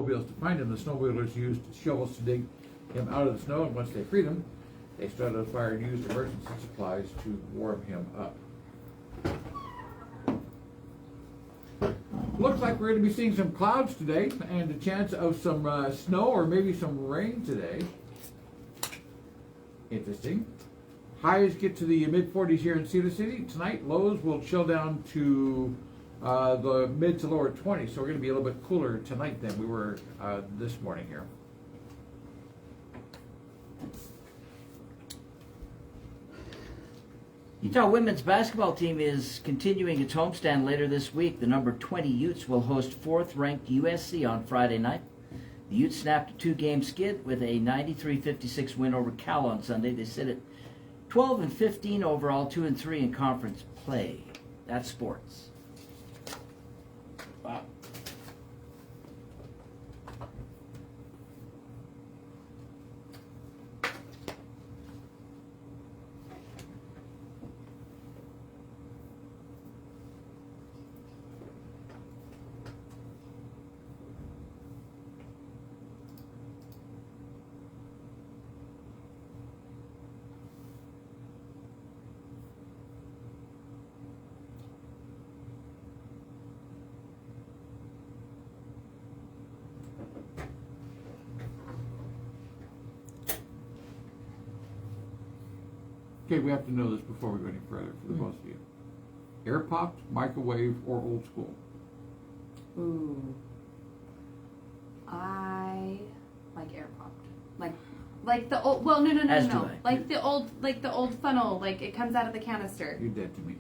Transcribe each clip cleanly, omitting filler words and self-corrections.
snowmobiles to find him. The snowmobilers used shovels to dig him out of the snow, and once they freed him, they started a fire and used emergency supplies to warm him up. Looks like we're going to be seeing some clouds today and a chance of some snow or maybe some rain today. Interesting. Highs get to the mid-40s here in Cedar City. Tonight, lows will chill down to the mid to lower 20s, so we're going to be a little bit cooler tonight than we were this morning here. Utah women's basketball team is continuing its homestand later this week. The number 20 Utes will host 4th-ranked USC on Friday night. The Utes snapped a 2-game skid with a 93-56 win over Cal on Sunday. They sit at 12-15 overall, 2-3 in conference play. That's sports. Wow. Okay, we have to know this before we go any further for the both of you. Air popped, microwave, or old school? Ooh. I like air popped. Like the old, well, no. As do I. Like the old funnel, like it comes out of the canister. You're dead to me.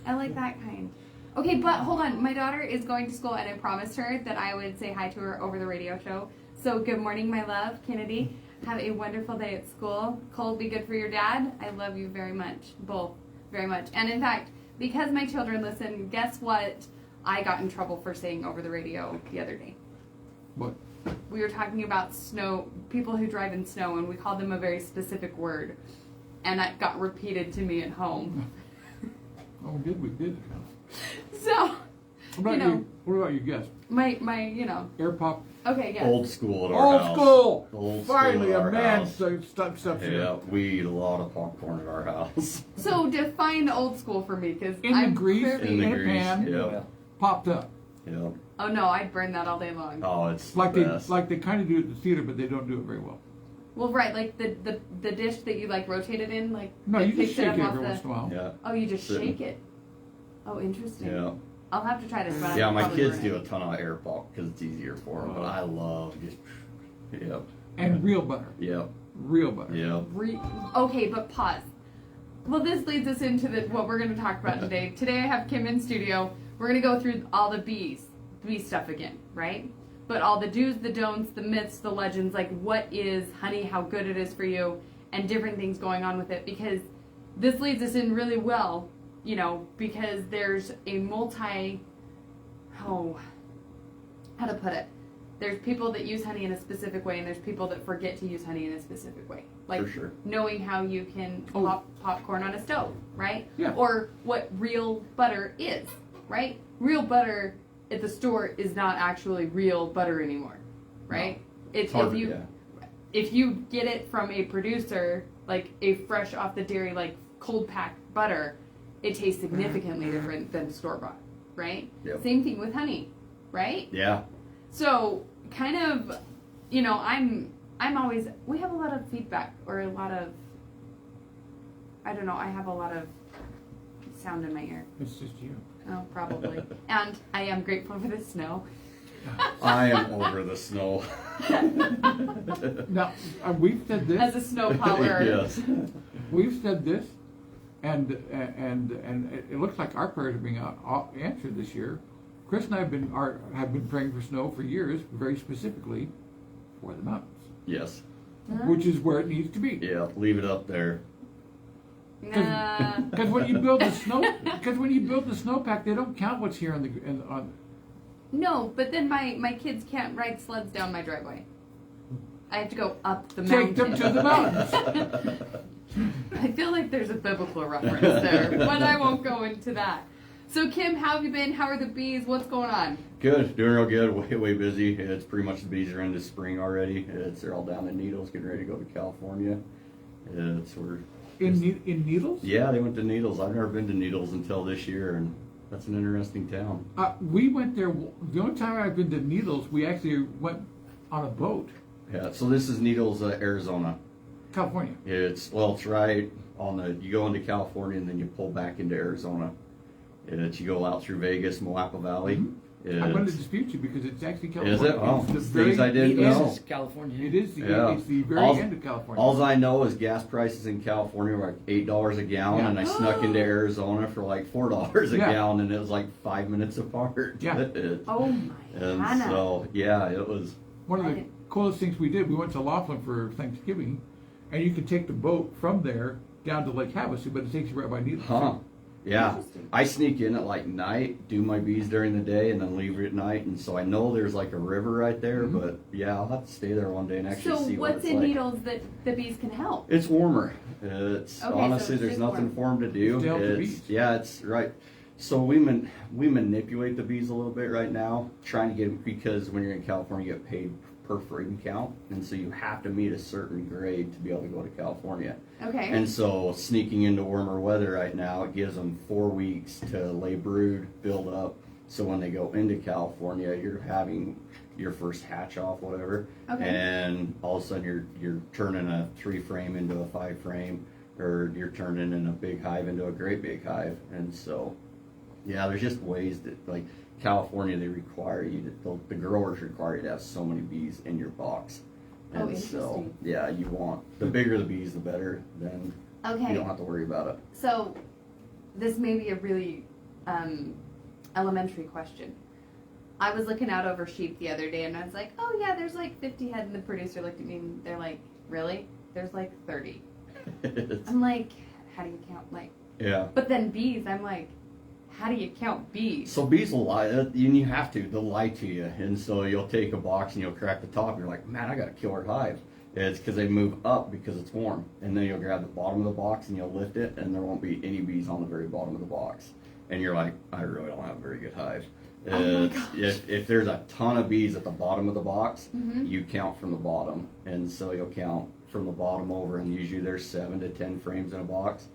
I like that kind. Okay, but hold on. My daughter is going to school, and I promised her that I would say hi to her over the radio show. So good morning, my love, Kennedy. Have a wonderful day at school. Cole, be good for your dad. I love you very much, both, very much. And in fact, because my children listen, guess what I got in trouble for saying over the radio the other day? What? We were talking about snow, people who drive in snow, and we called them a very specific word. And that got repeated to me at home. Oh, did we? Did. So, What about you? What about you? Guess. my, Air pop. Okay, yes. Old school at our house. Old school. Old school Finally, at a our man house. steps here. Yeah, we eat a lot of popcorn at our house. So define old school for me, because In the I'm grease, privy- In the a grease, pan. yeah. Popped up. Yeah. Oh no, I'd burn that all day long. Oh, it's Like the they best. kind of do it at the theater, but they don't do it very well. Well, right, like the dish that you like rotate it in, like No, you picks just shake up it off every once in a while. Yeah. Oh, you just Sitting. shake it. Oh, interesting. Yeah. I'll have to try this. But Yeah, I'll my probably kids burn do it. a ton of air pop because it's easier for them. But I love just, yep. And real butter. Yep. Real butter. Yep. Okay, but pause. Well, this leads us into what we're going to talk about today. Today I have Kim in studio. We're going to go through all the bee stuff again, right? But all the do's, the don'ts, the myths, the legends, like what is honey, how good it is for you, and different things going on with it. Because this leads us in really well, because there's a how to put it? There's people that use honey in a specific way, and there's people that forget to use honey in a specific way. Like For sure. knowing how you can pop popcorn on a stove, right? Yeah. Or what real butter is, right? Real butter at the store is not actually real butter anymore, right? It's hard If you get it from a producer, like a fresh off the dairy, like cold packed butter, it tastes significantly different than store bought, right? Yep. Same thing with honey, right? Yeah. So kind of, I'm always, we have a lot of feedback or a lot of, I don't know, I have a lot of sound in my ear. It's just you. Oh, probably. And I am grateful for the snow. I am over the snow. Now, we've said this. As a snow plower. Yes. We've said this, and it looks like our prayers are being answered this year. Chris and I have been praying for snow for years, very specifically for the mountains, Yes. which is where it needs to be. Yeah. Leave it up there. Nah. Because when you build the snowpack, they don't count what's here on. No, but then my kids can't ride sleds down my driveway. I have to go up the mountain. Take them to the mountains. I feel like there's a biblical reference there, but I won't go into that. So Kim, how have you been? How are the bees? What's going on? Good, doing real good. Way busy. It's pretty much the bees are into spring already. They're all down in Needles, getting ready to go to California. In Needles? Yeah, they went to Needles. I've never been to Needles until this year, and that's an interesting town. We went there. The only time I've been to Needles, we actually went on a boat. Yeah, so this is Needles, Arizona. California. It's right on you go into California and then you pull back into Arizona. You go out through Vegas, Moapa Valley. Mm-hmm. I'm going to dispute you because it's actually California. Is it? Oh, it's things I didn't know. It is California. It is it's the very end of California. All I know is gas prices in California were like $8 a gallon, and I snuck into Arizona for like $4 a gallon, and it was like 5 minutes apart. Yeah. Oh my And Hannah. so, yeah, it was. One of the coolest things we did, we went to Laughlin for Thanksgiving, and you can take the boat from there down to Lake Havasu, but it takes you right by Needles. Huh. Yeah. Interesting. I sneak in at like night, do my bees during the day, and then leave at night. And so I know there's like a river right there, Mm-hmm. but yeah, I'll have to stay there one day and actually So see what what's it's in like. Needles that the bees can help? It's warmer. It's Okay, so honestly, it's there's just nothing for them to do. It's to help the It's, bees. yeah, it's right. So we manipulate the bees a little bit right now, trying to get, because when you're in California, you get paid per frame count, and so you have to meet a certain grade to be able to go to California. Okay. And so sneaking into warmer weather right now, it gives them 4 weeks to lay brood, build up. So when they go into California, you're having your first hatch off, whatever, Okay. and all of a sudden you're turning a 3 frame into a 5 frame, or you're turning in a big hive into a great big hive. And so, yeah, there's just ways that, like California, they require you to, the growers require you to have so many bees in your box. Oh, And so, interesting. yeah, you want, the bigger the bees, the better. Then Okay. you don't have to worry about it. So this may be a really elementary question. I was looking out over sheep the other day and I was like, oh yeah, there's like 50 head, and the producer looked at me and they're like, really? There's like 30. I'm like, how do you count? Like, Yeah. but then bees, I'm like, how do you count bees? So bees will lie, and you have to. They'll lie to you, and so you'll take a box and you'll crack the top, and you're like, man, I got a killer hive. It's because they move up because it's warm, and then you'll grab the bottom of the box and you'll lift it, and there won't be any bees on the very bottom of the box, and you're like, I really don't have a very good hive. Oh my gosh. If there's a ton of bees at the bottom of the box, Mhm. you count from the bottom, and so you'll count from the bottom over, and usually there's 7 to 10 frames in a box.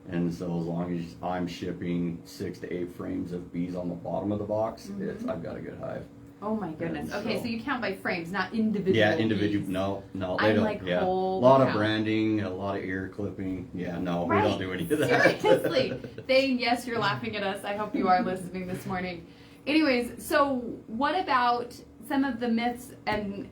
And so as long as I'm shipping 6 to 8 frames of bees on the bottom of the box, Mhm. I've got a good hive. Oh my goodness. And Okay, so- so you count by frames, not individual. Yeah, individual. bees. No, they I'm don't. like, yeah, a holy lot of cow. branding, a lot of ear clipping. Yeah, no, Right. we don't do any of that. Seriously. Yes, you're laughing at us. I hope you are listening this morning. Anyways, so what about some of the myths and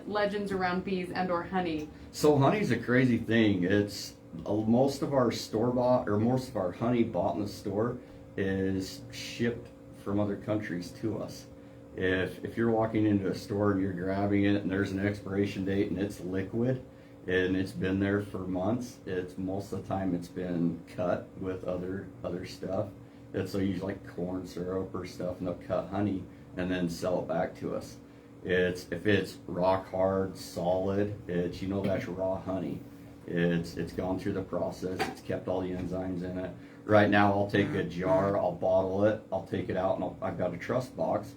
legends around bees and or honey? So honey's a crazy thing. It's most of our store bought, or most of our honey bought in the store is shipped from other countries to us. If you're walking into a store and you're grabbing it and there's an expiration date and it's liquid and it's been there for months, it's most of the time it's been cut with other stuff. It's so usually like corn syrup or stuff, and they'll cut honey and then sell it back to us. If it's rock hard, solid, that's raw honey. It's gone through the process. It's kept all the enzymes in it. Right now, I'll take a jar, I'll bottle it, I'll take it out, and I've got a trust box.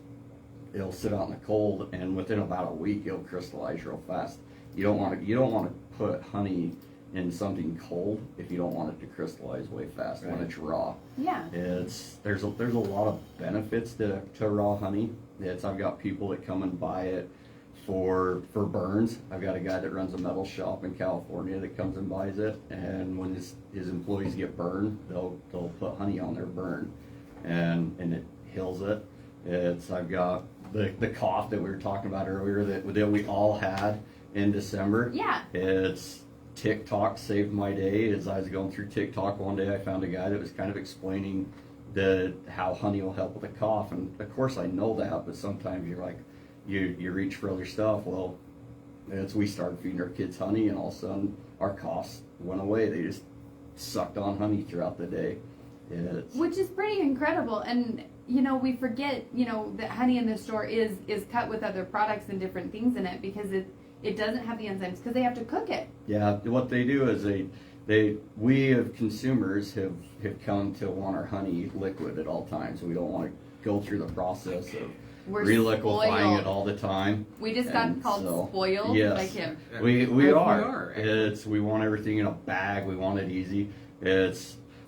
It'll sit out in the cold, and within about a week, it'll crystallize real fast. You don't want to put honey in something cold if you don't want it to crystallize way fast when it's raw. Yeah. There's a lot of benefits to raw honey. I've got people that come and buy it for burns. I've got a guy that runs a metal shop in California that comes and buys it, and when his employees get burned, they'll put honey on their burn, and it heals it. I've got the cough that we were talking about earlier that we all had in December. Yeah. It's TikTok saved my day. As I was going through TikTok one day, I found a guy that was kind of explaining how honey will help with a cough, and of course I know that, but sometimes you're like, you reach for other stuff. Well, we started feeding our kids honey, and all of a sudden our coughs went away. They just sucked on honey throughout the day. Which is pretty incredible. And we forget that honey in the store is cut with other products and different things in it because it doesn't have the enzymes because they have to cook it. Yeah, what they do is we as consumers have come to want our honey liquid at all times. We don't want to go through the process of We're reliquefying spoiled. it all the time. We just got And called so, spoiled yes. by Kim. We As we are. are. We want everything in a bag. We want it easy.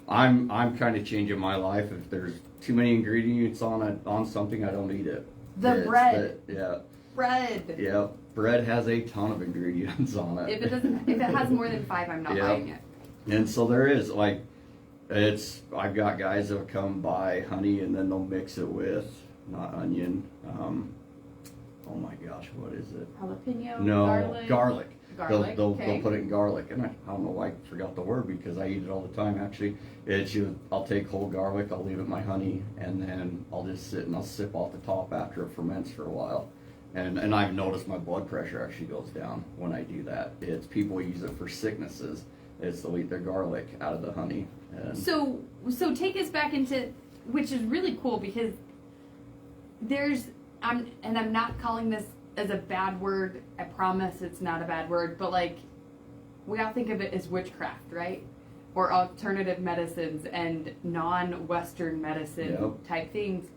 I'm kind of changing my life. If there's too many ingredients on something, I don't eat it. Bread. Yeah. Bread. Yeah. Bread has a ton of ingredients on it. If it has more than 5, I'm not Yeah. buying it. And so there is I've got guys that'll come buy honey and then they'll mix it with not onion. Oh my gosh, what is it? Jalapeno. No, Garlic. garlic. Garlic, They'll okay. put it in garlic, and I don't know why I forgot the word because I eat it all the time. Actually, I'll take whole garlic, I'll leave it in my honey, and then I'll just sit and I'll sip off the top after it ferments for a while. And I've noticed my blood pressure actually goes down when I do that. It's people use it for sicknesses. They'll eat their garlic out of the honey. And So take us back into, which is really cool because I'm not calling this as a bad word. I promise it's not a bad word, but like we all think of it as witchcraft, right? Or alternative medicines and non-Western medicine Yep. type things.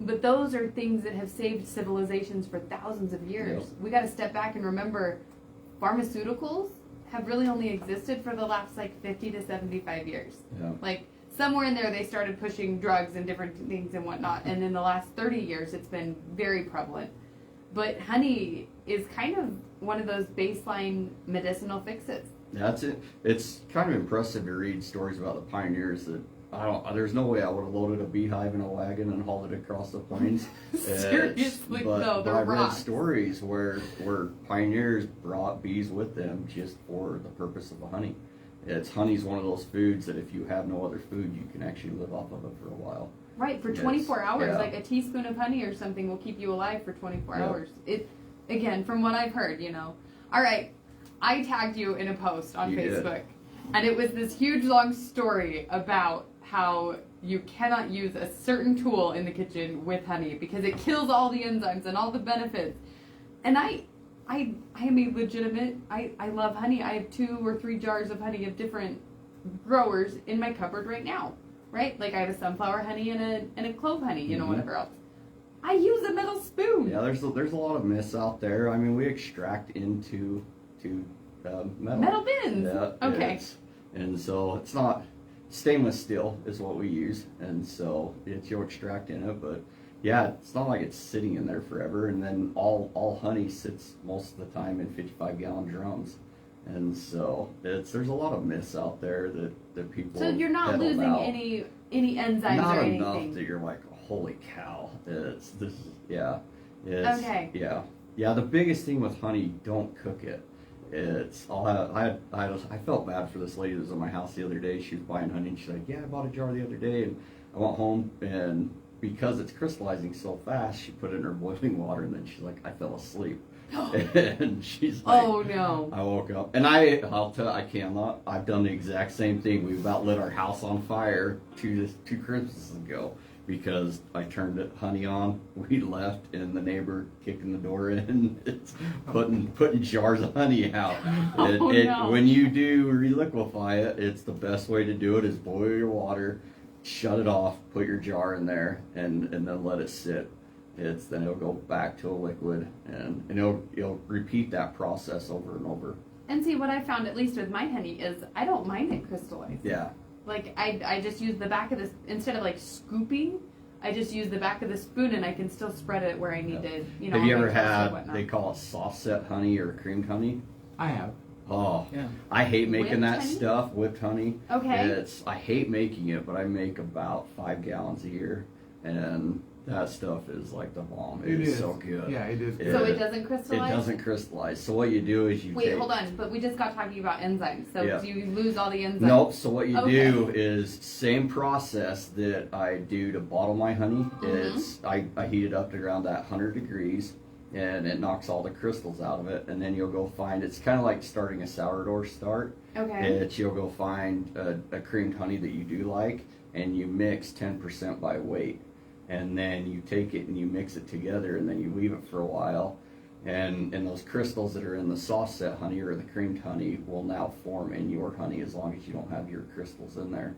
But those are things that have saved civilizations for thousands of years. Yep. We got to step back and remember pharmaceuticals have really only existed for the last like 50 to 75 years. Yeah. Like somewhere in there they started pushing drugs and different things and whatnot, and in the last 30 years it's been very prevalent. But honey is kind of one of those baseline medicinal fixes. That's it. It's kind of impressive to read stories about the pioneers that there's no way I would have loaded a beehive in a wagon and hauled it across the plains. Seriously, no, but they're I've read rocks. stories where pioneers brought bees with them just for the purpose of the honey. Honey's one of those foods that if you have no other food, you can actually live off of it for a while. Right, for Yes. 24 hours, Yeah. like a teaspoon of honey or something will keep you alive for 24 Yep. hours. It, again, from what I've heard, All right, I tagged you in a post on You did. Facebook, and it was this huge long story about how you cannot use a certain tool in the kitchen with honey because it kills all the enzymes and all the benefits. And I am a legitimate, I love honey. I have 2 or 3 jars of honey of different growers in my cupboard right now. Right? Like I have a sunflower honey and a clove honey, Mhm. whatever else. I use a metal spoon. Yeah, there's a lot of myths out there. I mean, we extract into metal. Metal bins. Yeah. Okay. And so it's not stainless steel is what we use, and so you'll extract in it. But yeah, it's not like it's sitting in there forever. And then all honey sits most of the time in 55-gallon drums. And so there's a lot of myths out there that people. So you're not peddle losing now. any enzymes Not or enough anything. that you're like, holy cow! It's Okay. Yeah. The biggest thing with honey, don't cook it. I felt bad for this lady that was at my house the other day. She was buying honey and she's like, yeah, I bought a jar the other day, and I went home and because it's crystallizing so fast, she put it in her boiling water and then she's like, I fell asleep. And she's like, Oh no. I woke up, and I'll tell you, I cannot. I've done the exact same thing. We about lit our house on fire two Christmases ago because I turned the honey on. We left, and the neighbor kicking the door in, it's putting jars of honey out. Oh, no. When you do reliquefy it, it's the best way to do it is boil your water, shut it off, put your jar in there, and then let it sit. Then it'll go back to a liquid, and it'll repeat that process over and over. And see, what I found, at least with my honey, is I don't mind it crystallized. Yeah. Like, I just use the back of this, instead of like scooping, I just use the back of the spoon and I can still spread it where I need to, Have you on my ever toast or had, whatnot. they call it soft set honey or creamed honey? I have. Oh, Yeah. I hate making Whipped that honey? stuff, whipped honey. Okay. I hate making it, but I make about 5 gallons a year, and that stuff is like the bomb. It is is. so good. Yeah, it is. So Yeah. it doesn't It crystallize? doesn't crystallize. So what you do is you Wait, take, hold on. But we just got talking about enzymes. So Yeah. do you lose all the enzymes? Nope. So what you Okay. do is same process that I do to bottle my honey. It's I heat it up to around that 100 degrees, and it knocks all the crystals out of it. And then you'll go find, it's kind of like starting a sourdough start. Okay. You'll go find a creamed honey that you do like, and you mix 10% by weight. And then you take it and you mix it together, and then you leave it for a while. And those crystals that are in the soft set honey or the creamed honey will now form in your honey as long as you don't have your crystals in there.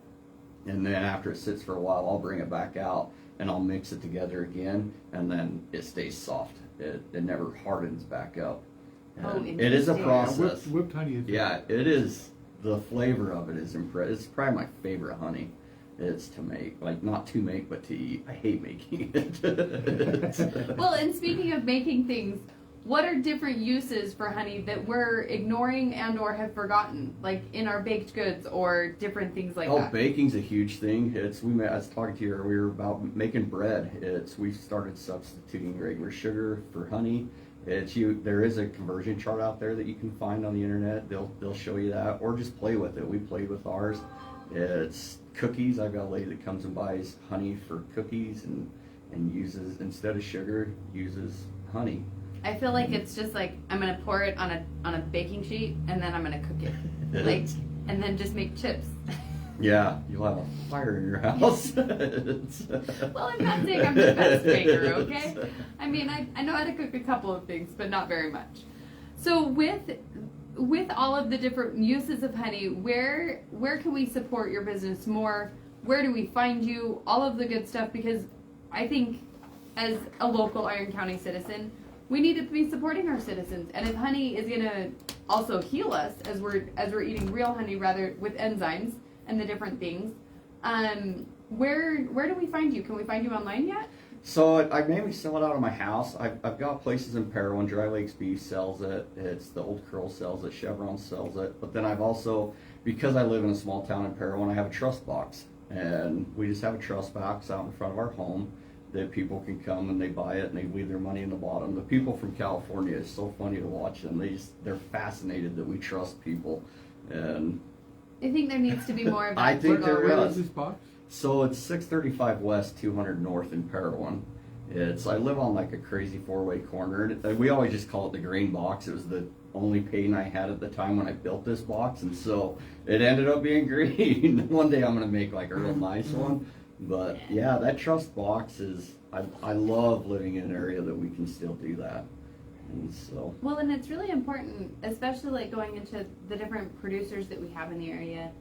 And then after it sits for a while, I'll bring it back out and I'll mix it together again, and then it stays soft. It never hardens back up. Oh, And it is a interesting. process. Whipped honey is Yeah, it is. The flavor of it is impressive. It's probably my favorite honey. It's to make, like not to make, but to eat. I hate making it. Well, and speaking of making things, what are different uses for honey that we're ignoring and or have forgotten, like in our baked goods or different things like that? Baking's a huge thing. I was talking to you earlier about making bread. We've started substituting regular sugar for honey. There is a conversion chart out there that you can find on the internet. They'll show you that, or just play with it. We played with ours. It's cookies. I've got a lady that comes and buys honey for cookies and uses, instead of sugar, uses honey. I feel like it's just like I'm gonna pour it on a baking sheet and then I'm gonna cook it, like, and then just make chips. Yeah, you'll have a fire in your house. Well, I'm not saying I'm the best baker, okay? I mean, I know how to cook a couple of things, but not very much. So with all of the different uses of honey, where can we support your business more? Where do we find you? All of the good stuff, because I think as a local Iron County citizen, we need to be supporting our citizens. And if honey is gonna also heal us as we're eating real honey rather with enzymes and the different things, where do we find you? Can we find you online yet? So I mainly sell it out of my house. I've got places in Parowan. Dry Lakes Beef sells it. It's the Old Curl sells it. Chevron sells it. But then I've also, because I live in a small town in Parowan, I have a trust box. And we just have a trust box out in front of our home that people can come and they buy it and they leave their money in the bottom. The people from California, it's so funny to watch them. They're fascinated that we trust people. And I think there needs to be more of that. I think there Where is. is this box? So it's 635 West, 200 North in Parowan. I live on like a crazy four-way corner. We always just call it the green box. It was the only paint I had at the time when I built this box, and so it ended up being green. One day I'm gonna make like a real nice one. But yeah, that trust box is, I love living in an area that we can still do that. And so. Well, and it's really important, especially like going into the different producers that we have in the area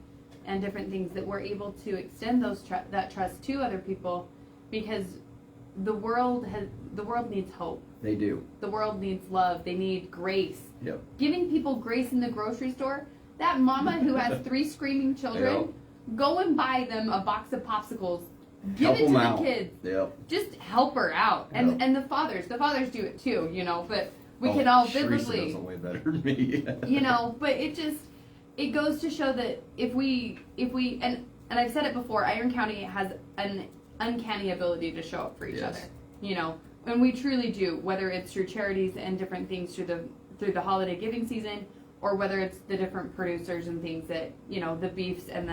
and different things, that we're able to extend that trust to other people, because the world needs hope. They do. The world needs love. They need grace. Yep. Giving people grace in the grocery store. That mama who has 3 screaming children, Yep. go and buy them a box of popsicles. Give Help it to them the out. kids. Yep. Just help her out. And Yep. and the fathers do it too, but we Oh, can all Teresa biblically, does it way better than me. but it goes to show that if we and I've said it before, Iron County has an uncanny ability to show up for each Yes. other, and we truly do, whether it's through charities and different things through the holiday giving season, or whether it's the different producers and things that, the beefs and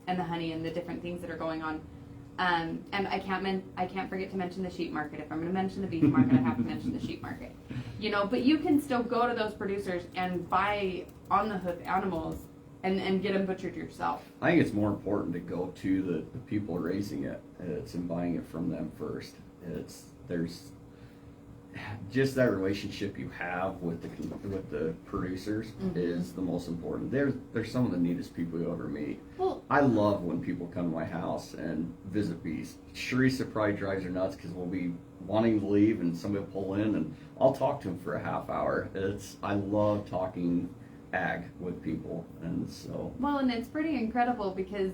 the honey and the different things that are going on. And I can't forget to mention the sheep market. If I'm going to mention the beef market, I have to mention the sheep market. But you can still go to those producers and buy on the hoof animals and get them butchered yourself. I think it's more important to go to the people raising it. And buying it from them first. There's just that relationship you have with the producers is the most important. They're some of the neatest people you'll ever meet. Well, I love when people come to my house and visit bees. Teresa probably drives her nuts because we'll be wanting to leave and somebody will pull in and I'll talk to them for a half hour. I love talking ag with people, and so. well, and it's pretty incredible because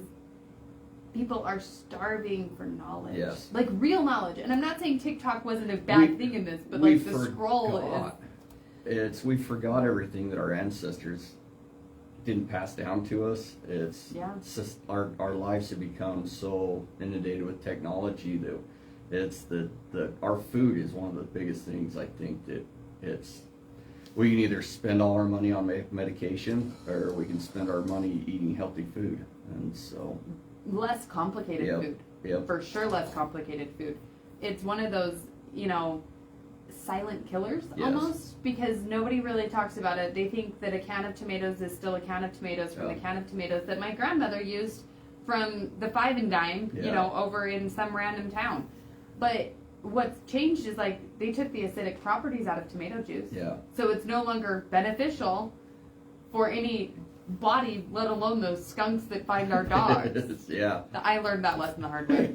people are starving for knowledge. Yes. Like real knowledge. And I'm not saying TikTok wasn't a bad thing in this, but like the scroll is. We forgot everything that our ancestors didn't pass down to us. It's just our lives have become so inundated with technology that our food is one of the biggest things. I think that we can either spend all our money on medication or we can spend our money eating healthy food, and so. Less complicated food. Yep. For sure, less complicated food. It's one of those, silent killers almost, because nobody really talks about it. They think that a can of tomatoes is still a can of tomatoes from the can of tomatoes that my grandmother used from the 5 and dime, over in some random town. But what's changed is like they took the acidic properties out of tomato juice. Yeah. So it's no longer beneficial for any body, let alone those skunks that find our dogs. Yeah. I learned that lesson the hard way.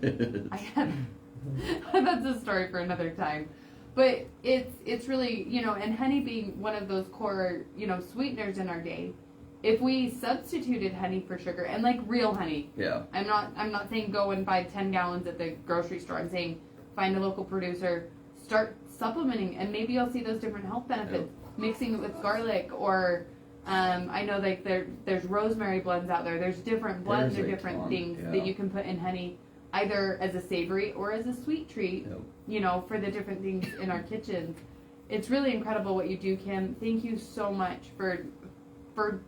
That's a story for another time. But it's really, you know, and honey being one of those core, you know, sweeteners in our day. If we substituted honey for sugar, and like real honey, Yeah. I'm not saying go and buy 10 gallons at the grocery store. I'm saying find a local producer, start supplementing, and maybe you'll see those different health benefits. Mixing it with garlic, or I know like there's rosemary blends out there. There's different blends There's or a different ton, things yeah. that you can put in honey, either as a savory or as a sweet treat. Yep. You know, for the different things in our kitchens. It's really incredible what you do, Kim. Thank you so much for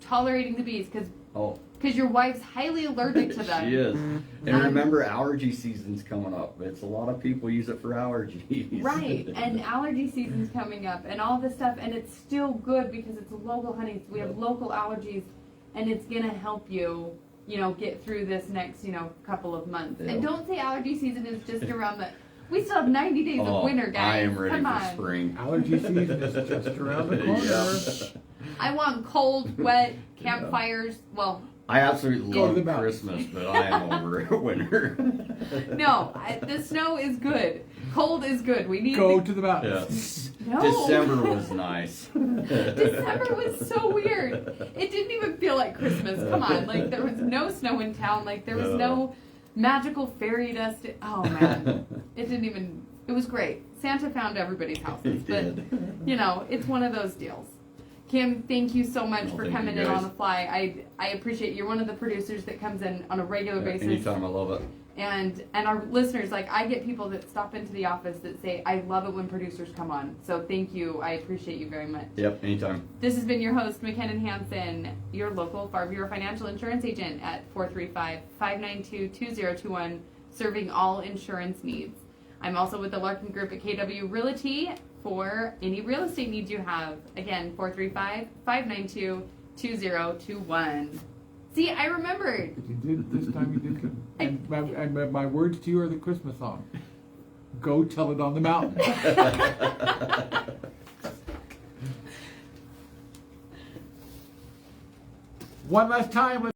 tolerating the bees, Oh. because your wife's highly allergic to them. She is. And remember, allergy season's coming up. It's a lot of people use it for allergies. Right, and allergy season's coming up, and all this stuff, and it's still good because it's local honey. So we have local allergies, and it's gonna help you, you know, get through this next, you know, couple of months. Yeah. And don't say allergy season is just around the. We still have 90 days of winter, guys. I am ready Come for on. spring. Allergy season is just around the corner. Yeah. I want cold, wet campfires. Well, I absolutely Go to the love mountains. Christmas, but I am over winter. no, the snow is good. Cold is good. We need Go the, to the mountains. no. December was nice. December was so weird. It didn't even feel like Christmas. Come on, like there was no snow in town. Like there was no magical fairy dust. Oh man, it didn't even. It was great. Santa found everybody's houses, He but did. you know, it's one of those deals. Kim, thank you so much Well, for thank coming you in guys. on the fly. I appreciate you're one of the producers that comes in on a regular basis. Anytime, I love it. And our listeners, like I get people that stop into the office that say, I love it when producers come on. So thank you. I appreciate you very much. Yep, anytime. This has been your host, McKinnon Hansen, your local Far Bureau financial insurance agent at 435-592-2021, serving all insurance needs. I'm also with the Larkin Group at KW Realty for any real estate needs you have. Again, 435-592-2021. See, I remembered. You did this time. You did good. And my words to you are the Christmas song. Go tell it on the mountain. One last time.